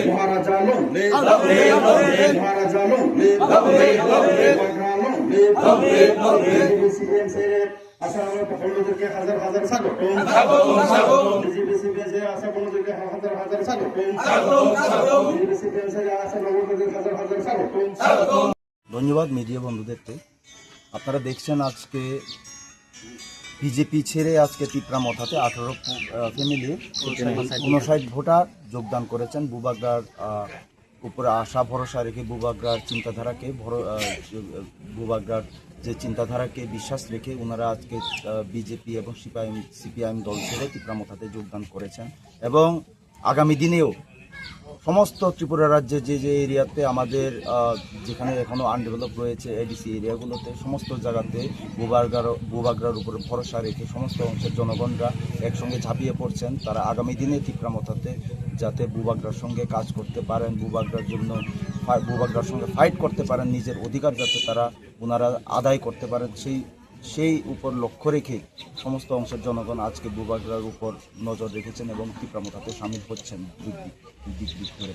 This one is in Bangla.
মহারাজা লং মহারাজা লং আসামের সকলদেরকে হাজার হাজার স্বাগত আশা বন্ধুদেরকে হাজার হাজার স্বাগত হাজার হাজার স্বাগত। ধন্যবাদ মিডিয়া বন্ধুদেরকে। আপনারা দেখছেন আজকে বিজেপি ছেড়ে আজকে তিপ্রামথাতে 18 ফ্যামিলি 59 ভোটার যোগদান করেছেন। বুবাগ্রার উপরে আশা ভরসা রেখে বুবাগ্রার চিন্তাধারাকে বুবাগ্রার যে চিন্তাধারাকে বিশ্বাস রেখে ওনারা আজকে বিজেপি এবং সিপিআইএম দল ছেড়ে তিপ্রামথাতে যোগদান করেছেন এবং আগামী দিনেও সমস্ত ত্রিপুরা রাজ্যে যে যে এরিয়াতে আমাদের যেখানে এখনও আনডেভেলপ রয়েছে এডিসি এরিয়াগুলোতে সমস্ত জায়গাতে বুবাগ্রার উপরে ভরসা রেখে সমস্ত অংশের জনগণরা একসঙ্গে ঝাঁপিয়ে পড়ছেন। তারা আগামী দিনে তিপ্রামথাতে যাতে বুবাগ্রার সঙ্গে কাজ করতে পারেন, বুবাগ্রার সঙ্গে ফাইট করতে পারেন, নিজের অধিকার যাতে ওনারা আদায় করতে পারেন সেই উপর লক্ষ্য রেখে সমস্ত অংশের জনগণ আজকে বুবাগ্রার উপর নজর রেখেছেন এবং তিপ্রামথাতে সামিল হচ্ছেন দিক ধরে।